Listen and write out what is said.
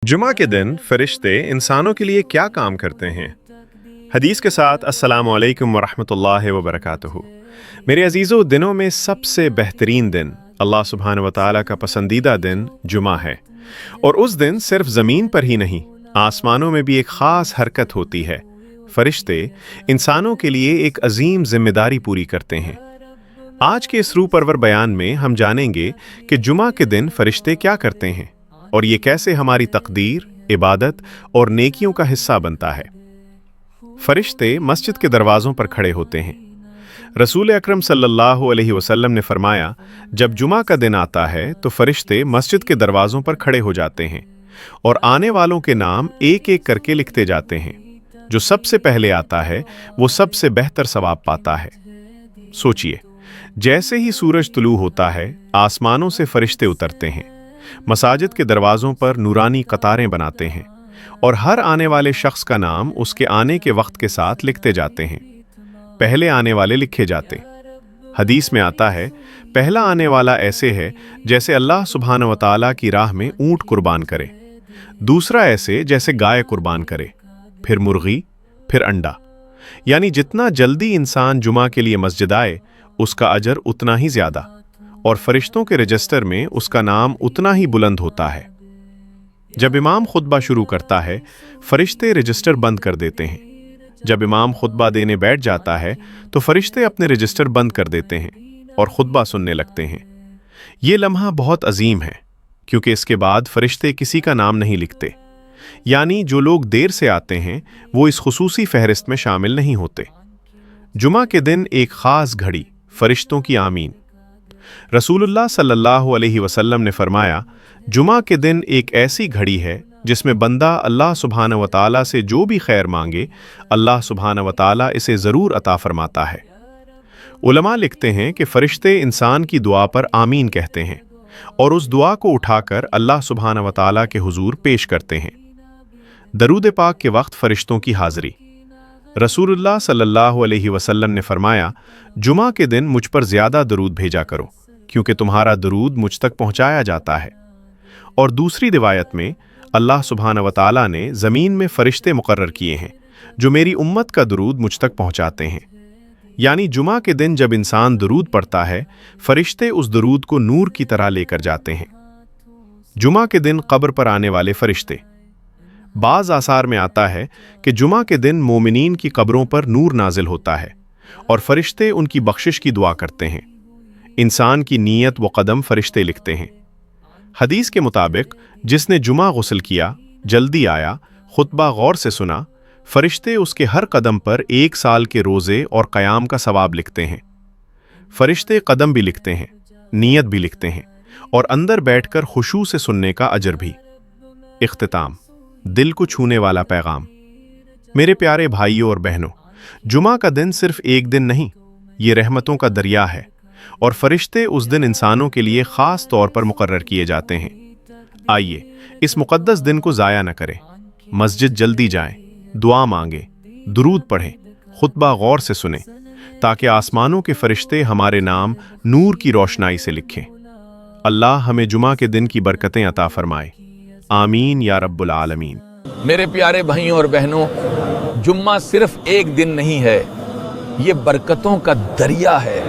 जुमा के दिन फरिश्ते इंसानों के लिए क्या काम करते हैं? हदीस के साथ अस्सलामु अलैकुम वरहमतुल्लाहि वबरकातुहू। मेरे अजीज़ों, दिनों में सबसे बेहतरीन दिन अल्लाह सुब्हानहू व तआला का पसंदीदा दिन जुमा है। और उस दिन सिर्फ ज़मीन पर ही नहीं, आसमानों में भी एक ख़ास हरकत होती है। फरिश्ते इंसानों के लिए एक अजीम जिम्मेदारी पूरी करते हैं। आज के इस रूह परवर बयान में हम जानेंगे कि जुमा के दिन फरिश्ते क्या करते हैं और ये कैसे हमारी तकदीर, इबादत और नेकियों का हिस्सा बनता है। फरिश्ते मस्जिद के दरवाज़ों पर खड़े होते हैं। रसूल अकरम सल्लल्लाहु अलैहि वसल्लम ने फरमाया, जब जुमा का दिन आता है तो फरिश्ते मस्जिद के दरवाज़ों पर खड़े हो जाते हैं और आने वालों के नाम एक एक करके लिखते जाते हैं। जो सबसे पहले आता है वो सबसे बेहतर सवाब पाता है। सोचिए, जैसे ही सूरज तुलू होता है, आसमानों से फरिश्ते उतरते हैं, मसाजिद के दरवाज़ों पर नूरानी कतारें बनाते हैं और हर आने वाले शख्स का नाम उसके आने के वक्त के साथ लिखते जाते हैं। पहले आने वाले लिखे जाते। हदीस में आता है, पहला आने वाला ऐसे है जैसे अल्लाह सुब्हानहू व तआला की राह में ऊंट कुर्बान करे, दूसरा ऐसे जैसे गाय कुर्बान करे, फिर मुर्गी, फिर अंडा। यानी जितना जल्दी इंसान जुमा के लिए मस्जिद आए उसका अजर उतना ही ज्यादा, और फरिश्तों के रजिस्टर में उसका नाम उतना ही बुलंद होता है। जब इमाम खुतबा शुरू करता है, फरिश्ते रजिस्टर बंद कर देते हैं। जब इमाम खुतबा देने बैठ जाता है तो फरिश्ते अपने रजिस्टर बंद कर देते हैं और खुतबा सुनने लगते हैं। ये लम्हा बहुत अजीम है, क्योंकि इसके बाद फरिश्ते किसी का नाम नहीं लिखते। यानी जो लोग देर से आते हैं वो इस खुसूसी फहरिस्त में शामिल नहीं होते। जुमा के दिन एक खास घड़ी, फरिश्तों की आमीन। रसूलुल्लाह सल्लल्लाहु अलैहि वसल्लम ने फरमाया, जुमा के दिन एक ऐसी घड़ी है जिसमें बंदा अल्लाह सुब्हानहू व तआला से जो भी खैर मांगे, अल्लाह सुब्हानहू व तआला इसे ज़रूर अता फरमाता है। उलमा लिखते हैं कि फरिश्ते इंसान की दुआ पर आमीन कहते हैं और उस दुआ को उठाकर अल्लाह सुब्हानहू व तआला के हुजूर पेश करते हैं। दरूद पाक के वक्त फरिश्तों की हाज़िरी। रसूलुल्लाह सल्लल्लाहु अलैहि वसल्लम ने फरमाया, जुमा के दिन मुझ पर ज़्यादा दरूद भेजा करो, क्योंकि तुम्हारा दरूद मुझ तक पहुँचाया जाता है। और दूसरी रिवायत में अल्लाह सुब्हानहू व तआला ने ज़मीन में फ़रिश्ते मुकर्रर किए हैं जो मेरी उम्मत का दरूद मुझ तक पहुँचाते हैं। यानी जुमा के दिन जब इंसान दरूद पढ़ता है, फ़रिश्ते उस दरूद को नूर की तरह लेकर जाते हैं। जुमा के दिन कब्र पर आने वाले फ़रिश्ते। बाज़ आसार में आता है कि जुमा के दिन मोमिनीन की कब्रों पर नूर नाजिल होता है और फरिश्ते उनकी बख्शिश की दुआ करते हैं। इंसान की नीयत व कदम फरिश्ते लिखते हैं। हदीस के मुताबिक जिसने जुमा गुस्ल किया, जल्दी आया, खुतबा गौर से सुना, फरिश्ते उसके हर कदम पर 1 साल के रोज़े और क़याम का सवाब लिखते हैं। फरिश्ते कदम भी लिखते हैं, नीयत भी लिखते हैं और अंदर बैठकर खुशू से सुनने का अजर भी। इख्तिताम, दिल को छूने वाला पैगाम। मेरे प्यारे भाइयों और बहनों, जुमा का दिन सिर्फ एक दिन नहीं, ये रहमतों का दरिया है और फरिश्ते उस दिन इंसानों के लिए ख़ास तौर पर मुकर्रर किए जाते हैं। आइए इस मुक़द्दस दिन को ज़ाया न करें। मस्जिद जल्दी जाएं, दुआ मांगें, दुरूद पढ़ें, खुतबा गौर से सुनें, ताकि आसमानों के फरिश्ते हमारे नाम नूर की रोशनाई से लिखें। अल्लाह हमें जुमा के दिन की बरकतें अता फरमाए। आमीन या रब्बुल आलमीन। मेरे प्यारे भाइयों और बहनों, जुम्मा सिर्फ एक दिन नहीं है, ये बरकतों का दरिया है।